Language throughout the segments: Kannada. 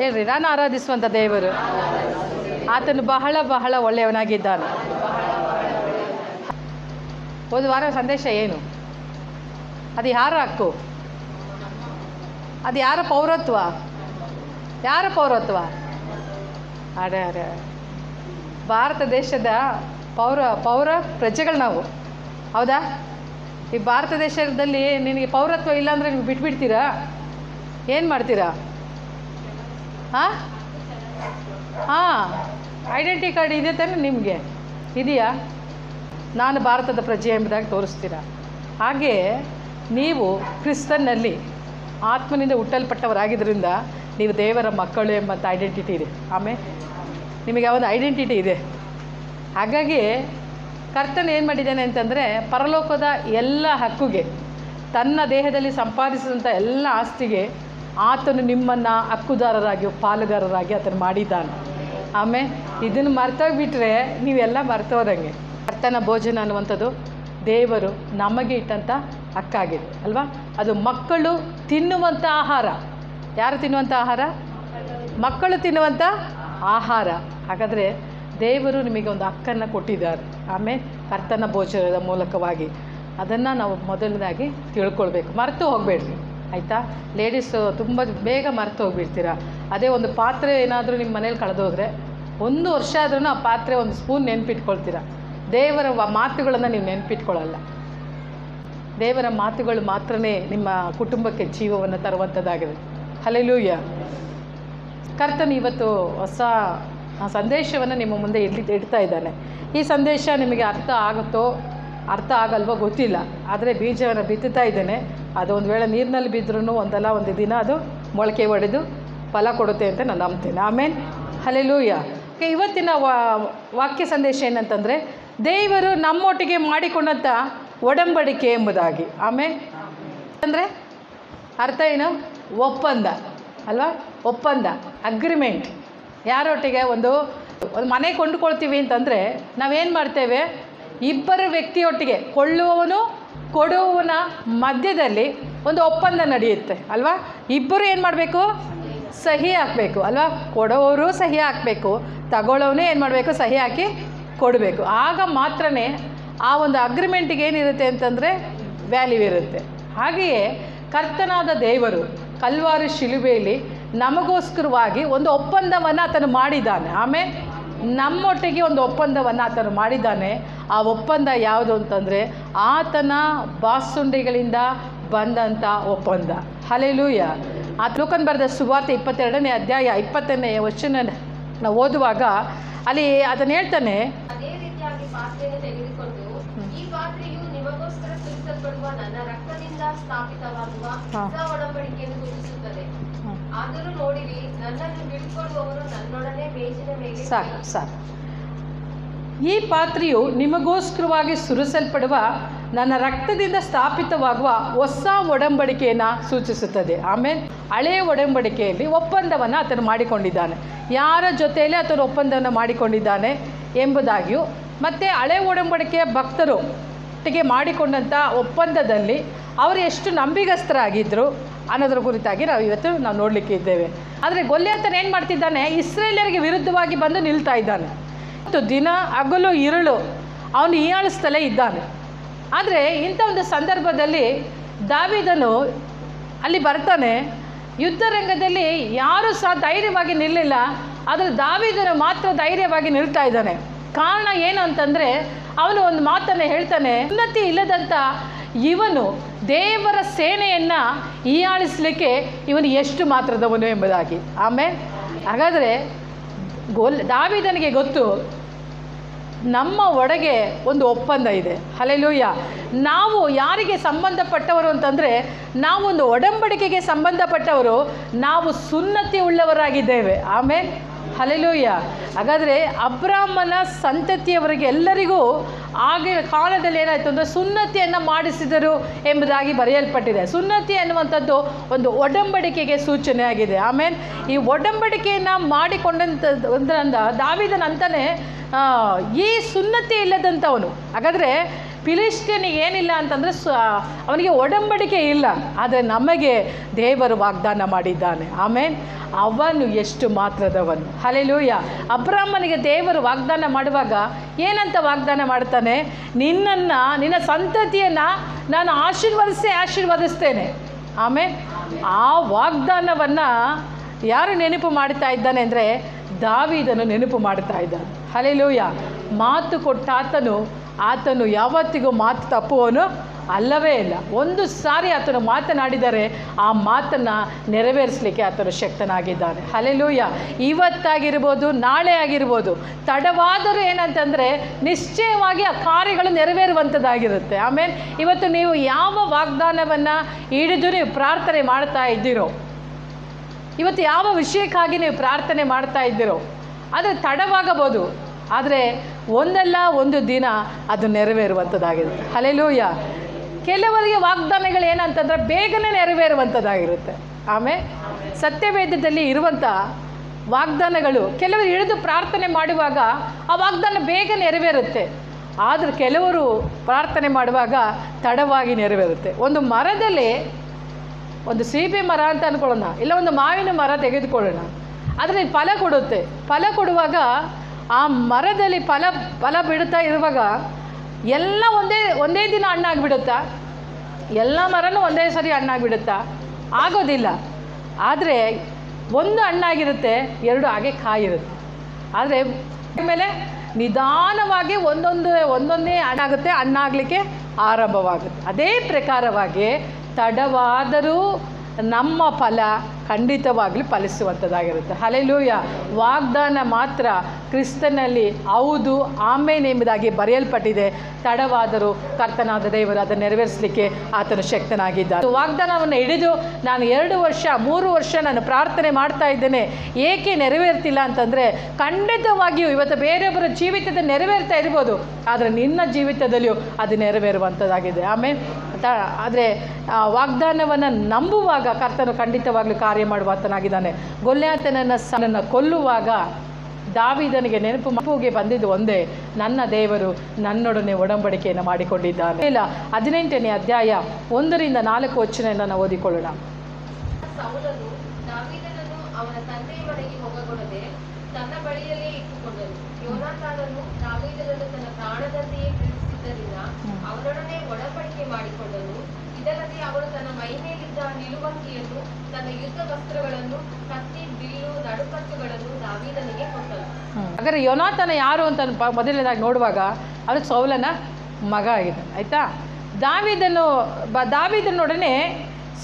ಹೇಳ್ರಿ, ನಾನು ಆರಾಧಿಸುವಂಥ ದೇವರು ಆತನು ಬಹಳ ಬಹಳ ಒಳ್ಳೆಯವನಾಗಿದ್ದಾನೆ. ಒಂದು ವಾರ ಸಂದೇಶ ಏನು? ಅದು ಯಾರ ಹಕ್ಕು? ಅದು ಯಾರ ಪೌರತ್ವ? ಯಾರ ಪೌರತ್ವ? ಅರೆ ಅರೆ, ಭಾರತ ದೇಶದ ಪೌರ ಪ್ರಜೆಗಳು ನಾವು, ಹೌದಾ? ಈ ಭಾರತ ದೇಶದಲ್ಲಿ ನಿನಗೆ ಪೌರತ್ವ ಇಲ್ಲ ಅಂದರೆ ನೀವು ಬಿಟ್ಬಿಡ್ತೀರಾ? ಏನು ಮಾಡ್ತೀರಾ? ಹಾಂ ಐಡೆಂಟಿ ಕಾರ್ಡ್ ಇದೆ ತಾನೆ ನಿಮಗೆ? ಇದೆಯಾ? ನಾನು ಭಾರತದ ಪ್ರಜೆ ಎಂಬುದಾಗಿ ತೋರಿಸ್ತೀರಾ? ಹಾಗೆ ನೀವು ಕ್ರಿಸ್ತನಲ್ಲಿ ಆತ್ಮನಿಂದ ಹುಟ್ಟಲ್ಪಟ್ಟವರಾಗಿದ್ದರಿಂದ ನೀವು ದೇವರ ಮಕ್ಕಳು ಎಂಬಂಥ ಐಡೆಂಟಿಟಿ ಇದೆ. ಆಮೇಲೆ ನಿಮಗೆ ಒಂದು ಐಡೆಂಟಿಟಿ ಇದೆ. ಹಾಗಾಗಿ ಕರ್ತನ ಏನು ಮಾಡಿದ್ದಾನೆ ಅಂತಂದರೆ, ಪರಲೋಕದ ಎಲ್ಲ ಹಕ್ಕುಗೆ, ತನ್ನ ದೇಹದಲ್ಲಿ ಸಂಪಾದಿಸಿದಂಥ ಎಲ್ಲ ಆಸ್ತಿಗೆ ಆತನು ನಿಮ್ಮನ್ನು ಹಕ್ಕುದಾರರಾಗಿ ಪಾಲುಗಾರರಾಗಿ ಆತನು ಮಾಡಿದ್ದಾನೆ. ಆಮೇಲೆ ಇದನ್ನು ಮರ್ತೋಗ್ಬಿಟ್ರೆ ನೀವೆಲ್ಲ ಮರ್ತೋದಂಗೆ. ಕರ್ತನ ಭೋಜನ ಅನ್ನುವಂಥದ್ದು ದೇವರು ನಮಗೆ ಇಟ್ಟಂಥ ಹಕ್ಕಾಗಿದೆ ಅಲ್ವಾ? ಅದು ಮಕ್ಕಳು ತಿನ್ನುವಂಥ ಆಹಾರ. ಯಾರು ತಿನ್ನುವಂಥ ಆಹಾರ? ಮಕ್ಕಳು ತಿನ್ನುವಂಥ ಆಹಾರ. ಹಾಗಾದರೆ ದೇವರು ನಿಮಗೆ ಒಂದು ಹಕ್ಕನ್ನು ಕೊಟ್ಟಿದ್ದಾರೆ. ಆಮೇಲೆ ಕರ್ತನ ಭೋಜನದ ಮೂಲಕವಾಗಿ ಅದನ್ನು ನಾವು ಮೊದಲನೇದಾಗಿ ತಿಳ್ಕೊಳ್ಬೇಕು. ಮರೆತು ಹೋಗಬೇಡ್ರಿ, ಆಯಿತಾ? ಲೇಡೀಸು ತುಂಬ ಬೇಗ ಮರೆತು ಹೋಗಿಬಿಡ್ತೀರ. ಅದೇ ಒಂದು ಪಾತ್ರೆ ಏನಾದರೂ ನಿಮ್ಮ ಮನೇಲಿ ಕಳೆದೋದ್ರೆ 1 ವರ್ಷ ಆದ್ರೂ ಆ ಪಾತ್ರೆ ಒಂದು ಸ್ಪೂನ್ ನೆನಪಿಟ್ಕೊಳ್ತೀರ. ದೇವರ ಮಾತುಗಳನ್ನು ನೀವು ನೆನಪಿಟ್ಕೊಳ್ಳಲ್ಲ. ದೇವರ ಮಾತುಗಳು ಮಾತ್ರನೇ ನಿಮ್ಮ ಕುಟುಂಬಕ್ಕೆ ಜೀವವನ್ನು ತರುವಂಥದ್ದಾಗಿದೆ. ಹಲ್ಲೆಲೂಯಾ. ಕರ್ತನು ಇವತ್ತು ಹೊಸ ಸಂದೇಶವನ್ನು ನಿಮ್ಮ ಮುಂದೆ ಇಡ್ತಾ ಇದ್ದಾನೆ. ಈ ಸಂದೇಶ ನಿಮಗೆ ಅರ್ಥ ಆಗುತ್ತೋ ಅರ್ಥ ಆಗಲ್ವೋ ಗೊತ್ತಿಲ್ಲ, ಆದರೆ ಬೀಜವನ್ನು ಬಿತ್ತುತ್ತಾ ಇದ್ದೇನೆ. ಅದು ಒಂದು ವೇಳೆ ನೀರಿನಲ್ಲಿ ಬಿದ್ದರೂ ಒಂದಲ್ಲ ಒಂದು ದಿನ ಅದು ಮೊಳಕೆ ಒಡೆದು ಫಲ ಕೊಡುತ್ತೆ ಅಂತ ನಾನು ನಂಬ್ತೇನೆ. ಆಮೇಲೆ ಹಲ್ಲೆಲೂಯಾ. ಇವತ್ತಿನ ವಾಕ್ಯ ಸಂದೇಶ ಏನಂತಂದರೆ, ದೇವರು ನಮ್ಮೊಟ್ಟಿಗೆ ಮಾಡಿಕೊಂಡಂಥ ಒಡಂಬಡಿಕೆ ಎಂಬುದಾಗಿ. ಆಮೇಲೆ ಅಂದರೆ ಅರ್ಥ ಏನು? ಒಪ್ಪಂದ ಅಲ್ವಾ? ಒಪ್ಪಂದ, ಅಗ್ರಿಮೆಂಟ್. ಯಾರೊಟ್ಟಿಗೆ? ಒಂದು ಮನೆ ಕೊಂಡುಕೊಳ್ತೀವಿ ಅಂತಂದರೆ ನಾವೇನು ಮಾಡ್ತೇವೆ? ಇಬ್ಬರು ವ್ಯಕ್ತಿಯೊಟ್ಟಿಗೆ, ಕೊಳ್ಳುವವನು ಕೊಡುವವನ ಮಧ್ಯದಲ್ಲಿ ಒಂದು ಒಪ್ಪಂದ ನಡೆಯುತ್ತೆ ಅಲ್ವಾ? ಇಬ್ಬರು ಏನು ಮಾಡಬೇಕು? ಸಹಿ ಹಾಕಬೇಕು ಅಲ್ವಾ? ಕೊಡೋರು ಸಹಿ ಹಾಕಬೇಕು, ತಗೊಳ್ಳೋನೇ ಏನು ಮಾಡಬೇಕು? ಸಹಿ ಹಾಕಿ ಕೊಡಬೇಕು. ಆಗ ಮಾತ್ರನೇ ಆ ಒಂದು ಅಗ್ರಿಮೆಂಟಿಗೆ ಏನಿರುತ್ತೆ ಅಂತಂದರೆ ವ್ಯಾಲ್ಯೂ ಇರುತ್ತೆ. ಹಾಗೆಯೇ ಕರ್ತನಾದ ದೇವರು ಕಲ್ವಾರಿ ಶಿಲುಬೆಯಲ್ಲಿ ನಮಗೋಸ್ಕರವಾಗಿ ಒಂದು ಒಪ್ಪಂದವನ್ನು ಆತನು ಮಾಡಿದ್ದಾನೆ. ಆಮೇಲೆ ನಮ್ಮೊಟ್ಟಿಗೆ ಒಂದು ಒಪ್ಪಂದವನ್ನು ಆತನು ಮಾಡಿದ್ದಾನೆ. ಆ ಒಪ್ಪಂದ ಯಾವುದು ಅಂತಂದರೆ ಆತನ ಬಾಸುಂಡೆಗಳಿಂದ ಬಂದಂಥ ಒಪ್ಪಂದ. ಹಲ್ಲೆಲೂಯಾ. ಆ ಲೂಕನ ಬರೆದ ಸುವಾರ್ತೆ 22ನೇ ಅಧ್ಯಾಯ 20ನೇ ವಚನ ನಾವು ಓದುವಾಗ ಅಲ್ಲಿ ಅದನ್ನು ಹೇಳ್ತಾನೆ, ಅದೇ ರೀತಿಯಾಗಿ ಪಾತ್ರೆಯನ್ನು ತೆಗೆದುಕೊಂಡು, ಈ ಪಾತ್ರೆಯು ನಿಮಗೋಸ್ಕರ ಸುರಿಸಲ್ಪಡುವ ನನ್ನ ರಕ್ತದಿಂದ ಸ್ಥಾಪಿತವಾಗುವ ಹೊಸ ಒಡಂಬಡಿಕೆಯನ್ನು ಸೂಚಿಸುತ್ತದೆ. ಆದರೂ ನೋಡಿರಿ, ನನ್ನನ್ನು ಹಿಡಿದುಕೊಳ್ಳುವವರು ನನ್ನೊಡನೆ ಮೇಜಿನ ಮೇಲೆ. ಸಾಕು. ಈ ಪಾತ್ರೆಯು ನಿಮಗೋಸ್ಕರವಾಗಿ ಸುರಿಸಲ್ಪಡುವ ನನ್ನ ರಕ್ತದಿಂದ ಸ್ಥಾಪಿತವಾಗುವ ಹೊಸ ಒಡಂಬಡಿಕೆಯನ್ನು ಸೂಚಿಸುತ್ತದೆ. ಆಮೇಲೆ ಹಳೆಯ ಒಡಂಬಡಿಕೆಯಲ್ಲಿ ಒಪ್ಪಂದವನ್ನು ಆತನು ಮಾಡಿಕೊಂಡಿದ್ದಾನೆ. ಯಾರ ಜೊತೆಯಲ್ಲಿ ಆತನು ಒಪ್ಪಂದವನ್ನು ಮಾಡಿಕೊಂಡಿದ್ದಾನೆ ಎಂಬುದಾಗಿಯೂ, ಮತ್ತು ಹಳೆಯ ಒಡಂಬಡಿಕೆಯ ಭಕ್ತರು ಒಟ್ಟಿಗೆ ಮಾಡಿಕೊಂಡಂಥ ಒಪ್ಪಂದದಲ್ಲಿ ಅವರು ಎಷ್ಟು ನಂಬಿಗಸ್ತರಾಗಿದ್ದರು ಅನ್ನೋದ್ರ ಕುರಿತಾಗಿ ನಾವು ನೋಡಲಿಕ್ಕೆ ಇದ್ದೇವೆ. ಆದರೆ ಗೊಲ್ಯಾತನು ಏನು ಮಾಡ್ತಿದ್ದಾನೆ? ಇಸ್ರೇಲ್ಯರಿಗೆ ವಿರುದ್ಧವಾಗಿ ಬಂದು ನಿಲ್ತಾ ಇದ್ದಾನೆ. ಮತ್ತು ದಿನ ಹಗಲು ಇರುಳು ಅವನು ಹೀಯಾಳಿಸ್ತಲೇ ಇದ್ದಾನೆ. ಆದರೆ ಇಂಥ ಒಂದು ಸಂದರ್ಭದಲ್ಲಿ ದಾವೀದನು ಅಲ್ಲಿ ಬರ್ತಾನೆ. ಯುದ್ಧ ರಂಗದಲ್ಲಿ ಯಾರೂ ಸಹ ಧೈರ್ಯವಾಗಿ ನಿಲ್ಲಿಲ್ಲ, ಆದರೆ ದಾವೀದನು ಮಾತ್ರ ಧೈರ್ಯವಾಗಿ ನಿಲ್ತಾ ಇದ್ದಾನೆ. ಕಾರಣ ಏನು ಅಂತಂದರೆ, ಅವನು ಒಂದು ಮಾತನ್ನು ಹೇಳ್ತಾನೆ, ಉನ್ನತಿ ಇಲ್ಲದಂಥ ಇವನು ದೇವರ ಸೇನೆಯನ್ನು ಹೀಯಾಳಿಸಲಿಕ್ಕೆ ಇವನು ಎಷ್ಟು ಮಾತ್ರದವನು ಎಂಬುದಾಗಿ. ಆಮೇಲೆ ಹಾಗಾದರೆ ದಾವೀದನಿಗೆ ಗೊತ್ತು, ನಮ್ಮ ಒಳಗೆ ಒಂದು ಒಪ್ಪಂದ ಇದೆ. ಹಲ್ಲೆಲೂಯಾ. ನಾವು ಯಾರಿಗೆ ಸಂಬಂಧಪಟ್ಟವರು ಅಂತಂದರೆ, ನಾವು ಒಂದು ಒಡಂಬಡಿಕೆಗೆ ಸಂಬಂಧಪಟ್ಟವರು, ನಾವು ಸುನ್ನತಿ ಉಳ್ಳವರಾಗಿದ್ದೇವೆ. ಆಮೇಲೆ ಹಲ್ಲೆಲೂಯಾ. ಹಾಗಾದರೆ ಅಬ್ರಾಮನ ಸಂತತಿಯವರಿಗೆ ಎಲ್ಲರಿಗೂ ಆಗ ಕಾಲದಲ್ಲಿ ಏನಾಯಿತು ಅಂದರೆ ಸುನ್ನತಿಯನ್ನು ಮಾಡಿಸಿದರು ಎಂಬುದಾಗಿ ಬರೆಯಲ್ಪಟ್ಟಿದೆ. ಸುನ್ನತಿ ಅನ್ನುವಂಥದ್ದು ಒಂದು ಒಡಂಬಡಿಕೆಗೆ ಸೂಚನೆ ಆಗಿದೆ. ಆಮೇಲೆ ಈ ಒಡಂಬಡಿಕೆಯನ್ನು ಮಾಡಿಕೊಂಡಂಥ ದಾವೀದನ ಅಂತಾನೆ ಈ ಸುನ್ನತಿ ಇಲ್ಲದಂಥವನು. ಹಾಗಾದರೆ ಫಿಲಿಷ್ಟಿಯನಿಗೆ ಏನಿಲ್ಲ ಅಂತಂದರೆ ಅವನಿಗೆ ಒಡಂಬಡಿಕೆ ಇಲ್ಲ, ಆದರೆ ನಮಗೆ ದೇವರು ವಾಗ್ದಾನ ಮಾಡಿದ್ದಾನೆ. ಆಮೇಲೆ ಅವನು ಎಷ್ಟು ಮಾತ್ರದವನು. ಹಲ್ಲೆಲೂಯಾ. ಅಬ್ರಾಮನಿಗೆ ದೇವರು ವಾಗ್ದಾನ ಮಾಡುವಾಗ ಏನಂತ ವಾಗ್ದಾನ ಮಾಡ್ತಾನೆ? ನಿನ್ನನ್ನು, ನಿನ್ನ ಸಂತತಿಯನ್ನು ನಾನು ಆಶೀರ್ವದಿಸ್ತೇನೆ. ಆಮೇಲೆ ಆ ವಾಗ್ದಾನವನ್ನು ಯಾರು ನೆನಪು ಮಾಡ್ತಾ ಇದ್ದಾನೆ ಅಂದರೆ ದಾವೀದನು ನೆನಪು ಮಾಡ್ತಾ ಇದ್ದಾನೆ. ಹಲ್ಲೆಲೂಯಾ. ಮಾತು ಕೊಟ್ಟ ಆತನು ಯಾವತ್ತಿಗೂ ಮಾತು ತಪ್ಪುವನು ಅಲ್ಲವೇ ಇಲ್ಲ. ಒಂದು ಸಾರಿ ಆತನು ಮಾತನಾಡಿದರೆ ಆ ಮಾತನ್ನು ನೆರವೇರಿಸಲಿಕ್ಕೆ ಆತನು ಶಕ್ತನಾಗಿದ್ದಾನೆ. ಹಲ್ಲೆಲೂಯಾ. ಇವತ್ತಾಗಿರ್ಬೋದು, ನಾಳೆ ಆಗಿರ್ಬೋದು, ತಡವಾದರೂ ಏನಂತಂದರೆ ನಿಶ್ಚಯವಾಗಿ ಆ ಕಾರ್ಯಗಳು ನೆರವೇರುವಂಥದ್ದಾಗಿರುತ್ತೆ. ಆಮೇಲೆ ಇವತ್ತು ನೀವು ಯಾವ ವಾಗ್ದಾನವನ್ನು ಹಿಡಿದು ನೀವು ಪ್ರಾರ್ಥನೆ ಮಾಡ್ತಾ ಇದ್ದೀರೋ, ಇವತ್ತು ಯಾವ ವಿಷಯಕ್ಕಾಗಿ ನೀವು ಪ್ರಾರ್ಥನೆ ಮಾಡ್ತಾ ಇದ್ದೀರೋ, ಆದರೆ ತಡವಾಗಬಹುದು, ಆದರೆ ಒಂದಲ್ಲ ಒಂದು ದಿನ ಅದು ನೆರವೇರುವಂಥದ್ದಾಗಿರುತ್ತೆ. ಹಲ್ಲೆಲೂಯಾ. ಕೆಲವರಿಗೆ ವಾಗ್ದಾನಗಳು ಏನಂತಂದರೆ ಬೇಗನೆ ನೆರವೇರುವಂಥದ್ದಾಗಿರುತ್ತೆ. ಆಮೇಲೆ ಸತ್ಯವೇದದಲ್ಲಿ ಇರುವಂಥ ವಾಗ್ದಾನಗಳು ಕೆಲವರು ಹಿಡಿದು ಪ್ರಾರ್ಥನೆ ಮಾಡುವಾಗ ಆ ವಾಗ್ದಾನ ಬೇಗ ನೆರವೇರುತ್ತೆ, ಆದರೆ ಕೆಲವರು ಪ್ರಾರ್ಥನೆ ಮಾಡುವಾಗ ತಡವಾಗಿ ನೆರವೇರುತ್ತೆ. ಒಂದು ಮರದಲ್ಲಿ, ಒಂದು ಸೀಬೆ ಮರ ಅಂತ ಅಂದ್ಕೊಳ್ಳೋಣ, ಇಲ್ಲ ಒಂದು ಮಾವಿನ ಮರ ತೆಗೆದುಕೊಳ್ಳೋಣ, ಆದರೆ ಫಲ ಕೊಡುತ್ತೆ. ಫಲ ಕೊಡುವಾಗ ಆ ಮರದಲ್ಲಿ ಫಲ ಬಿಡುತ್ತಾ ಇರುವಾಗ ಎಲ್ಲ ಒಂದೇ ದಿನ ಹಣ್ಣಾಗಿಬಿಡುತ್ತಾ? ಎಲ್ಲ ಮರನೂ ಒಂದೇ ಸರಿ ಹಣ್ಣಾಗಿಬಿಡುತ್ತಾ? ಆಗೋದಿಲ್ಲ. ಆದರೆ ಒಂದು ಹಣ್ಣಾಗಿರುತ್ತೆ, ಎರಡು ಹಾಗೆ ಕಾಯಿರುತ್ತೆ. ಆದರೆ ಮೇಲೆ ನಿಧಾನವಾಗಿ ಒಂದೊಂದೇ ಹಣ್ಣಾಗುತ್ತೆ, ಹಣ್ಣಾಗಲಿಕ್ಕೆ ಆರಂಭವಾಗುತ್ತೆ. ಅದೇ ಪ್ರಕಾರವಾಗಿ ತಡವಾದರೂ ನಮ್ಮ ಫಲ ಖಂಡಿತವಾಗಲಿ ಫಲಿಸುವಂಥದ್ದಾಗಿರುತ್ತೆ. ಹಲ್ಲೆಲೂಯಾ. ವಾಗ್ದಾನ ಮಾತ್ರ ಕ್ರಿಸ್ತನಲ್ಲಿ ಹೌದು ಆಮೇನ್ ಎಂಬುದಾಗಿ ಬರೆಯಲ್ಪಟ್ಟಿದೆ. ತಡವಾದರೂ ಕರ್ತನಾದ ದೇವರು ಅದನ್ನು ನೆರವೇರಿಸಲಿಕ್ಕೆ ಆತನು ಶಕ್ತನಾಗಿದ್ದಾನೆ. ವಾಗ್ದಾನವನ್ನು ಹಿಡಿದು ನಾನು 2 ವರ್ಷ 3 ವರ್ಷ ನಾನು ಪ್ರಾರ್ಥನೆ ಮಾಡ್ತಾ ಇದ್ದೇನೆ, ಏಕೆ ನೆರವೇರ್ತಿಲ್ಲ ಅಂತಂದರೆ ಖಂಡಿತವಾಗಿಯೂ ಇವತ್ತು ಬೇರೆಯೊಬ್ಬರ ಜೀವಿತದಲ್ಲಿ ನೆರವೇರ್ತಾ ಇರ್ಬೋದು, ಆದರೆ ನಿನ್ನ ಜೀವಿತದಲ್ಲಿಯೂ ಅದು ನೆರವೇರುವಂಥದ್ದಾಗಿದೆ. ಆಮೇಲೆ ಆದರೆ ವಾಗ್ದಾನವನ್ನು ನಂಬುವಾಗ ಕರ್ತನು ಖಂಡಿತವಾಗ್ಲೂ ಕಾರ್ಯ ಮಾಡುವಾತನಾಗಿದ್ದಾನೆ. ಗೊಲ್ಯಾತನನ್ನು ಕೊಲ್ಲುವಾಗ ದಾವೀದನಿಗೆ ನೆನಪಿಗೆ ಬಂದಿದ್ದು ಒಂದೇ, ನನ್ನ ದೇವರು ನನ್ನೊಡನೆ ಒಡಂಬಡಿಕೆಯನ್ನು ಮಾಡಿಕೊಂಡಿದ್ದಾನೆ. ಇಲ್ಲ 18ನೇ ಅಧ್ಯಾಯ 1-4 ವಚನವನ್ನು ನಾವು ಓದಿಕೊಳ್ಳೋಣ. ಸೌಲನು ದಾವೀದನನ್ನು ಅವನ ತಂದೆಯ ಮನೆಗೆ ಹೋಗಗೊಡದೆ ತನ್ನ ಬಳಿಯಲ್ಲೇ ಇಟ್ಟುಕೊಂಡನು. ಯೋನಾತಾನನು ದಾವೀದನನ್ನು ತನ್ನ ಪ್ರಾಣದಂತೆಯೇ ಪ್ರೀತಿಸಿದ್ದರಿಂದ ಅವನೊಡನೆ ಒಡಂಬಡಿಕೆ ಮಾಡಿಕೊಂಡನು. ಇದಲ್ಲದೆ ಅವನು ತನ್ನ ಮೈ ಮೇಲಿದ್ದ ನಿಲುವಂಗಿಯನ್ನು, ತನ್ನ ಯುದ್ಧ ವಸ್ತ್ರಗಳನ್ನು, ಕತ್ತಿ, ಬಿಲ್ಲು, ನಡುಕಟ್ಟುಗಳನ್ನು ದಾವೀದನಿಗೆ ಕೊಟ್ಟನು. ಹಾಗಾದರೆ ಯೋನಾತನ ಯಾರು ಅಂತ ಮೊದಲನೇದಾಗಿ ನೋಡುವಾಗ ಅವನು ಸೌಲನ ಮಗ ಆಗಿದ್ದಾನೆ. ಆಯಿತಾ? ದಾವೀದನೊಡನೆ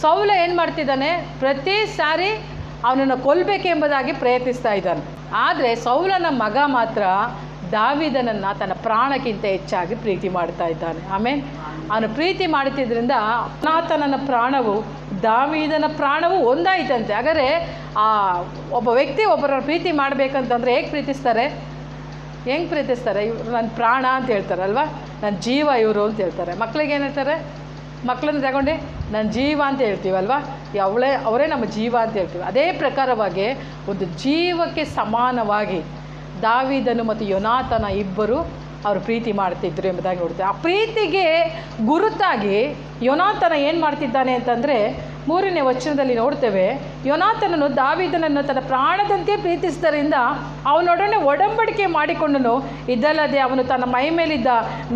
ಸೌಲ ಏನು ಮಾಡ್ತಿದ್ದಾನೆ? ಪ್ರತಿ ಸಾರಿ ಅವನನ್ನು ಕೊಲ್ಲಬೇಕೆಂಬುದಾಗಿ ಪ್ರಯತ್ನಿಸ್ತಾ ಇದ್ದಾನೆ. ಆದರೆ ಸೌಲನ ಮಗ ಮಾತ್ರ ದಾವೀದನನ್ನು ತನ್ನ ಪ್ರಾಣಕ್ಕಿಂತ ಹೆಚ್ಚಾಗಿ ಪ್ರೀತಿ ಮಾಡ್ತಾ ಇದ್ದಾನೆ. ಆಮೇಲೆ ಅವನು ಪ್ರೀತಿ ಮಾಡ್ತಿದ್ದರಿಂದ ಯೋನಾತನನ ಪ್ರಾಣವು ದಾವೀದನ ಪ್ರಾಣವು ಒಂದಾಯ್ತಂತೆ. ಹಾಗಾದರೆ ಒಬ್ಬ ವ್ಯಕ್ತಿ ಒಬ್ಬರನ್ನು ಪ್ರೀತಿ ಮಾಡಬೇಕಂತಂದರೆ ಹೆಂಗೆ ಪ್ರೀತಿಸ್ತಾರೆ? ಇವರು ನನ್ನ ಪ್ರಾಣ ಅಂತ ಹೇಳ್ತಾರಲ್ವ, ನನ್ನ ಜೀವ ಇವರು ಅಂತ ಹೇಳ್ತಾರೆ. ಮಕ್ಕಳಿಗೆ ಏನು ಹೇಳ್ತಾರೆ? ಮಕ್ಕಳನ್ನು ತಗೊಂಡು ನನ್ನ ಜೀವ ಅಂತ ಹೇಳ್ತೀವಲ್ವ, ಅವರೇ ನಮ್ಮ ಜೀವ ಅಂತ ಹೇಳ್ತೀವಿ. ಅದೇ ಪ್ರಕಾರವಾಗಿ ಒಂದು ಜೀವಕ್ಕೆ ಸಮಾನವಾಗಿ ದಾವೀದನು ಮತ್ತು ಯೋನಾತನ ಇಬ್ಬರು ಅವರು ಪ್ರೀತಿ ಮಾಡ್ತಿದ್ರು ಎಂಬುದಾಗಿ ನೋಡ್ತೇವೆ. ಆ ಪ್ರೀತಿಗೆ ಗುರುತಾಗಿ ಯೋನಾತನ ಏನು ಮಾಡ್ತಿದ್ದಾನೆ ಅಂತಂದರೆ 3ನೇ ವಚನದಲ್ಲಿ ನೋಡ್ತೇವೆ, ಯೋನಾತನನು ದಾವೀದನನ್ನು ತನ್ನ ಪ್ರಾಣದಂತೆ ಪ್ರೀತಿಸಿದ್ದರಿಂದ ಅವನೊಡನೆ ಒಡಂಬಡಿಕೆ ಮಾಡಿಕೊಂಡನು. ಇದಲ್ಲದೆ ಅವನು ತನ್ನ ಮೈ ಮೇಲಿದ್ದ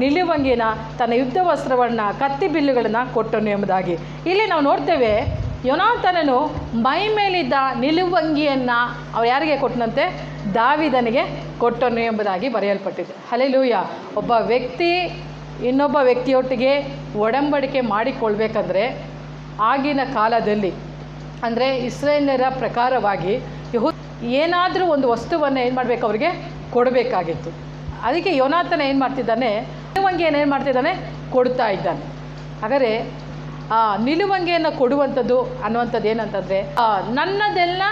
ನಿಲುವಂಗಿನ, ತನ್ನ ಯುದ್ಧ ವಸ್ತ್ರವನ್ನು, ಕತ್ತಿ ಬಿಲ್ಲುಗಳನ್ನು ಕೊಟ್ಟನು ಎಂಬುದಾಗಿ ಇಲ್ಲಿ ನಾವು ನೋಡ್ತೇವೆ. ಯೋನಾತನನು ಮೈ ಮೇಲಿದ್ದ ನಿಲುವಂಗಿಯನ್ನು ಅವ್ರು ಯಾರಿಗೆ ಕೊಟ್ಟನಂತೆ? ದಾವೀದನಿಗೆ ಕೊಟ್ಟನು ಎಂಬುದಾಗಿ ಬರೆಯಲ್ಪಟ್ಟಿದೆ. ಹಲ್ಲೆಲೂಯಾ. ಒಬ್ಬ ವ್ಯಕ್ತಿ ಇನ್ನೊಬ್ಬ ವ್ಯಕ್ತಿಯೊಟ್ಟಿಗೆ ಒಡಂಬಡಿಕೆ ಮಾಡಿಕೊಳ್ಬೇಕಂದ್ರೆ ಆಗಿನ ಕಾಲದಲ್ಲಿ ಅಂದರೆ ಇಸ್ರೇಲ್ಯರ ಪ್ರಕಾರವಾಗಿ ಏನಾದರೂ ಒಂದು ವಸ್ತುವನ್ನು ಏನು ಮಾಡಬೇಕು? ಅವರಿಗೆ ಕೊಡಬೇಕಾಗಿತ್ತು. ಅದಕ್ಕೆ ಯೋನಾತನ ಏನು ಮಾಡ್ತಿದ್ದಾನೆ? ನಿಲುವಂಗಿಯನ್ನು ಏನು ಮಾಡ್ತಿದ್ದಾನೆ? ಕೊಡ್ತಾ ಇದ್ದಾನೆ. ಹಾಗಾದರೆ ನಿಲುವಂಗಿಯನ್ನು ಕೊಡುವಂಥದ್ದು ಅನ್ನುವಂಥದ್ದು ಏನಂತಂದರೆ ನನ್ನದೆಲ್ಲ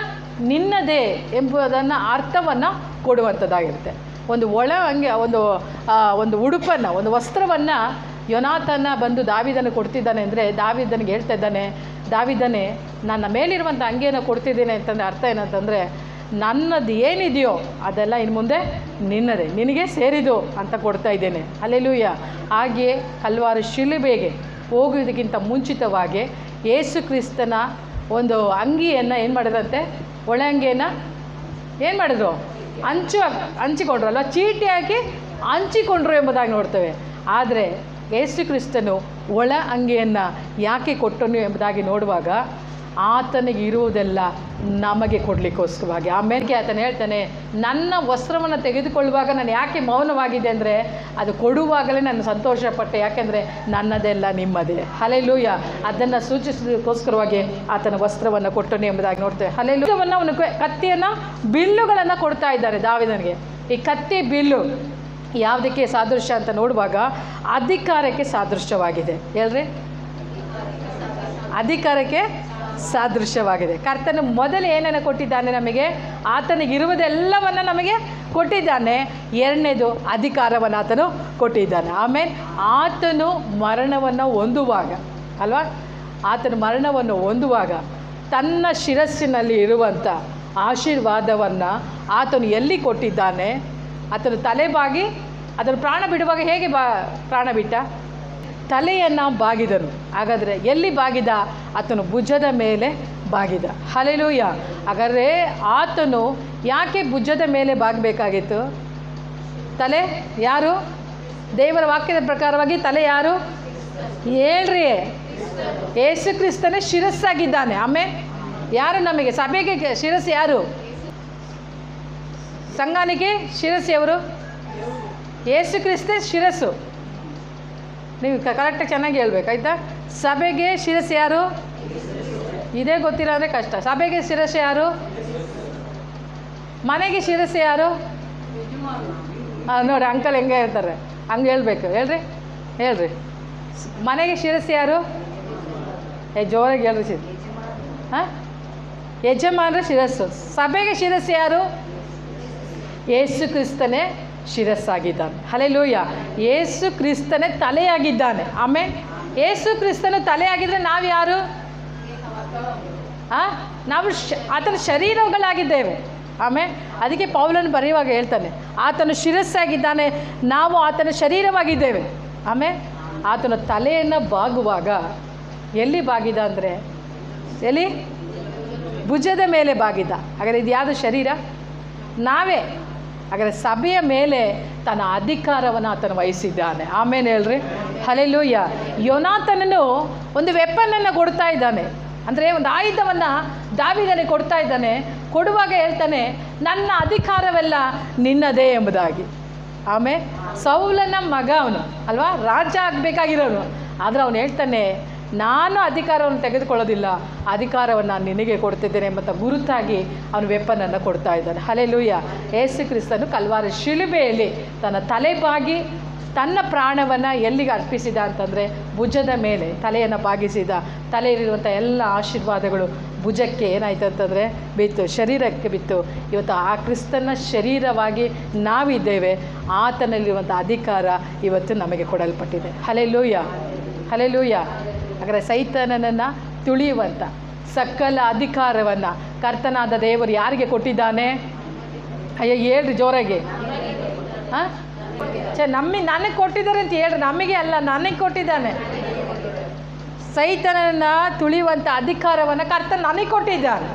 ನಿನ್ನದೇ ಎಂಬುದನ್ನು ಅರ್ಥವನ್ನು ಕೊಡುವಂಥದ್ದಾಗಿರುತ್ತೆ. ಒಂದು ಒಂದು ಉಡುಪನ್ನು, ಒಂದು ವಸ್ತ್ರವನ್ನು ಯೋನಾತನ ಬಂದು ದಾವೀದನ ಕೊಡ್ತಿದ್ದಾನೆ ಅಂದರೆ ದಾವೀದನಿಗೆ ಹೇಳ್ತಾ ಇದ್ದಾನೆ, ದಾವೀದನೇ ನನ್ನ ಮೇಲಿರುವಂಥ ಅಂಗಿಯನ್ನು ಕೊಡ್ತಿದ್ದೇನೆ ಅಂತಂದರೆ ಅರ್ಥ ಏನಂತಂದರೆ ನನ್ನದು ಏನಿದೆಯೋ ಅದೆಲ್ಲ ಇನ್ನು ಮುಂದೆ ನಿನ್ನದೇ, ನಿನಗೆ ಸೇರಿದು ಅಂತ ಕೊಡ್ತಾ ಇದ್ದೇನೆ. ಹಲ್ಲೆಲೂಯಾ. ಹಾಗೆಯೇ ಕಲ್ವಾರಿ ಶಿಲುಬೆಗೆ ಹೋಗುವುದಕ್ಕಿಂತ ಮುಂಚಿತವಾಗಿ ಯೇಸು ಕ್ರಿಸ್ತನ ಒಂದು ಅಂಗಿಯನ್ನು ಏನು ಮಾಡಿದ್ರಂತೆ, ಒಳ ಅಂಗಿಯನ್ನು ಏನು ಮಾಡಿದ್ರು, ಹಂಚಿಕೊಂಡ್ರಲ್ವ, ಚೀಟಿ ಹಾಕಿ ಹಂಚಿಕೊಂಡ್ರು ಎಂಬುದಾಗಿ ನೋಡ್ತೇವೆ. ಆದರೆ ಯೇಸು ಕ್ರಿಸ್ತನು ಒಳ ಅಂಗಿಯನ್ನು ಯಾಕೆ ಕೊಟ್ಟನು ಎಂಬುದಾಗಿ ನೋಡುವಾಗ ಆತನಿಗೆ ಇರುವುದೆಲ್ಲ ನಮಗೆ ಕೊಡಲಿಕ್ಕೋಸ್ಕರವಾಗಿ. ಆಮೇಲೆ ಆತನು ಹೇಳ್ತಾನೆ, ನನ್ನ ವಸ್ತ್ರವನ್ನು ತೆಗೆದುಕೊಳ್ಳುವಾಗ ನಾನು ಯಾಕೆ ಮೌನವಾಗಿದೆ ಅಂದರೆ ಅದು ಕೊಡುವಾಗಲೇ ನಾನು ಸಂತೋಷಪಟ್ಟೆ, ಯಾಕೆಂದರೆ ನನ್ನದೆಲ್ಲ ನಿಮ್ಮದೇ. ಹಲ್ಲೆಲೂಯಾ. ಅದನ್ನು ಸೂಚಿಸೋದಕ್ಕೋಸ್ಕರವಾಗಿ ಆತನ ವಸ್ತ್ರವನ್ನು ಕೊಟ್ಟನು ಎಂಬುದಾಗಿ ನೋಡ್ತೇವೆ. ಹಲ್ಲೆಲೂಯವನ್ನು ಅವನು ಕತ್ತಿಯನ್ನು, ಬಿಲ್ಲುಗಳನ್ನು ಕೊಡ್ತಾ ಇದ್ದಾರೆ ದಾವೀದನಿಗೆ. ಈ ಕತ್ತಿ ಬಿಲ್ಲು ಯಾವುದಕ್ಕೆ ಸಾದೃಶ್ಯ ಅಂತ ನೋಡುವಾಗ ಅಧಿಕಾರಕ್ಕೆ ಸಾದೃಶ್ಯವಾಗಿದೆ. ಹೇಳ್ರಿ, ಅಧಿಕಾರಕ್ಕೆ ಸಾದೃಶ್ಯವಾಗಿದೆ. ಕರ್ತನು ಮೊದಲು ಏನನ್ನು ಕೊಟ್ಟಿದ್ದಾನೆ ನಮಗೆ, ಆತನಿಗಿರುವುದೆಲ್ಲವನ್ನು ನಮಗೆ ಕೊಟ್ಟಿದ್ದಾನೆ. ಎರಡನೇದು ಅಧಿಕಾರವನ್ನು ಆತನು ಕೊಟ್ಟಿದ್ದಾನೆ. ಆಮೇಲೆ ಆತನು ಮರಣವನ್ನು ಹೊಂದುವಾಗ ಅಲ್ವಾ, ಆತನು ಮರಣವನ್ನು ಹೊಂದುವಾಗ ತನ್ನ ಶಿರಸ್ಸಿನಲ್ಲಿ ಇರುವಂಥ ಆಶೀರ್ವಾದವನ್ನು ಆತನು ಎಲ್ಲಿ ಕೊಟ್ಟಿದ್ದಾನೆ, ಆತನು ತಲೆಬಾಗಿ ಅದನ್ನು ಪ್ರಾಣ ಬಿಡುವಾಗ ಹೇಗೆ ಪ್ರಾಣ ಬಿಟ್ಟ, ತಲೆಯನ್ನು ಬಾಗಿದನು. ಹಾಗಾದರೆ ಎಲ್ಲಿ ಬಾಗಿದ, ಆತನು ಭುಜದ ಮೇಲೆ ಬಾಗಿದ. ಹಲ್ಲೆಲೂಯಾ. ಹಾಗಾದರೆ ಆತನು ಯಾಕೆ ಭುಜದ ಮೇಲೆ ಬಾಗಬೇಕಾಗಿತ್ತು? ತಲೆ ಯಾರು? ದೇವರ ವಾಕ್ಯದ ಪ್ರಕಾರವಾಗಿ ತಲೆ ಯಾರು ಹೇಳ್ರಿ? ಯೇಸು ಕ್ರಿಸ್ತನೇ ಶಿರಸ್ಸಾಗಿದ್ದಾನೆ. ಆಮೇಲೆ ಯಾರು ನಮಗೆ ಸಭೆಗೆ ಶಿರಸ್ಸು ಯಾರು? ಸಂಘಾನಿಗೆ ಶಿರಸ್ಸು ಅವರು ಯೇಸು ಕ್ರಿಸ್ತೇ ಶಿರಸ್ಸು. ನೀವು ಕರೆಕ್ಟಾಗಿ ಚೆನ್ನಾಗಿ ಹೇಳ್ಬೇಕಾಯ್ತಾ. ಸಭೆಗೆ ಶಿರಸ್ಸು ಯಾರು? ಇದೇ ಗೊತ್ತಿಲ್ಲ ಅಂದರೆ ಕಷ್ಟ. ಸಭೆಗೆ ಶಿರಸ್ಸು ಯಾರು? ಮನೆಗೆ ಶಿರಸ್ಸು ಯಾರು? ನೋಡಿ ಅಂಕಲ್ ಹೆಂಗೆ ಹೇಳ್ತಾರೆ, ಹಂಗೆ ಹೇಳ್ಬೇಕು. ಹೇಳ್ರಿ ಮನೆಗೆ ಶಿರಸ್ಸು ಯಾರು? ಜೋರಾಗಿ ಹೇಳ್ರಿ. ಹಾಂ, ಯಜಮಾನರ ಶಿರಸ್ಸು. ಸಭೆಗೆ ಶಿರಸ್ಸು ಯಾರು? ಯೇಸು ಕ್ರಿಸ್ತನೇ ಶಿರಸ್ಸಾಗಿದ್ದಾನೆ. ಹಲ್ಲೆಲೂಯಾ. ಯೇಸು ಕ್ರಿಸ್ತನೇ ತಲೆಯಾಗಿದ್ದಾನೆ. ಆಮೇಲೆ ಯೇಸು ಕ್ರಿಸ್ತನು ತಲೆಯಾಗಿದ್ದರೆ ನಾವು ಯಾರು? ನಾವು ಆತನ ಶರೀರಗಳಾಗಿದ್ದೇವೆ. ಆಮೇಲೆ ಅದಕ್ಕೆ ಪೌಲನು ಬರೆಯುವಾಗ ಹೇಳ್ತಾನೆ, ಆತನು ಶಿರಸ್ಸಾಗಿದ್ದಾನೆ, ನಾವು ಆತನ ಶರೀರವಾಗಿದ್ದೇವೆ. ಆಮೇಲೆ ಆತನ ತಲೆಯನ್ನು ಬಾಗುವಾಗ ಎಲ್ಲಿ ಬಾಗಿದ ಅಂದರೆ ಎಲ್ಲಿ? ಭುಜದ ಮೇಲೆ ಬಾಗಿದ. ಹಾಗಾದರೆ ಇದು ಯಾವುದು ಶರೀರ? ನಾವೇ. ಹಾಗಾದರೆ ಸಭೆಯ ಮೇಲೆ ತನ್ನ ಅಧಿಕಾರವನ್ನು ಆತನು ವಹಿಸಿದ್ದಾನೆ. ಆಮೇಲೆ ಹೇಳ್ರಿ, ಹಲ್ಲೆಲೂಯಾ. ಯೋನಾತನನು ಒಂದು ವೆಪನನ್ನು ಕೊಡ್ತಾ ಇದ್ದಾನೆ, ಅಂದರೆ ಒಂದು ಆಯುಧವನ್ನು ದಾವೀದನಿಗೆ ಕೊಡ್ತಾ ಇದ್ದಾನೆ. ಕೊಡುವಾಗ ಹೇಳ್ತಾನೆ, ನನ್ನ ಅಧಿಕಾರವೆಲ್ಲ ನಿನ್ನದೇ ಎಂಬುದಾಗಿ. ಆಮೇಲೆ ಸೌಲನ ಮಗ ಅವನು ಅಲ್ವಾ, ರಾಜ ಆಗಬೇಕಾಗಿರೋನು. ಆದರೆ ಅವನು ಹೇಳ್ತಾನೆ, ನಾನು ಅಧಿಕಾರವನ್ನು ತೆಗೆದುಕೊಳ್ಳೋದಿಲ್ಲ, ಅಧಿಕಾರವನ್ನು ನಾನು ನಿನಗೆ ಕೊಡ್ತಿದ್ದೇನೆ ಎಂಬ ಗುರುತಾಗಿ ಅವನು ವೆಪನನ್ನು ಕೊಡ್ತಾ ಇದ್ದಾನೆ. ಹಲ್ಲೆಲೂಯಾ. ಯೇಸು ಕ್ರಿಸ್ತನು ಕಲ್ವಾರಿ ಶಿಲುಬೆಯಲ್ಲಿ ತನ್ನ ತಲೆಬಾಗಿ ತನ್ನ ಪ್ರಾಣವನ್ನು ಎಲ್ಲಿಗೆ ಅರ್ಪಿಸಿದ ಅಂತಂದರೆ ಭುಜದ ಮೇಲೆ ತಲೆಯನ್ನು ಬಾಗಿಸಿದ. ತಲೆಯಲ್ಲಿರುವಂಥ ಎಲ್ಲ ಆಶೀರ್ವಾದಗಳು ಭುಜಕ್ಕೆ ಏನಾಯಿತು ಅಂತಂದರೆ ಬಿತ್ತು, ಶರೀರಕ್ಕೆ ಬಿತ್ತು. ಇವತ್ತು ಆ ಕ್ರಿಸ್ತನ ಶರೀರವಾಗಿ ನಾವಿದ್ದೇವೆ. ಆತನಲ್ಲಿರುವಂಥ ಅಧಿಕಾರ ಇವತ್ತು ನಮಗೆ ಕೊಡಲ್ಪಟ್ಟಿದೆ. ಹಲ್ಲೆಲೂಯಾ. ಹಲ್ಲೆಲೂಯಾ. ಹಾಗಾದರೆ ಸೈತಾನನನ್ನು ತುಳಿಯುವಂಥ ಸಕಲ ಅಧಿಕಾರವನ್ನು ಕರ್ತನಾದ ದೇವರು ಯಾರಿಗೆ ಕೊಟ್ಟಿದ್ದಾನೆ? ಅಯ್ಯೋ ಹೇಳ್ರಿ ಜೋರಾಗಿ. ಹಾಂ, ನನಗೆ ಕೊಟ್ಟಿದ್ದಾರೆ ಅಂತ ಹೇಳ್ರಿ. ನಮಗೆ ಅಲ್ಲ, ನನಗೆ ಕೊಟ್ಟಿದ್ದಾನೆ. ಸೈತಾನನನ್ನು ತುಳಿಯುವಂಥ ಅಧಿಕಾರವನ್ನು ಕರ್ತನ ನನಗೆ ಕೊಟ್ಟಿದ್ದಾನೆ.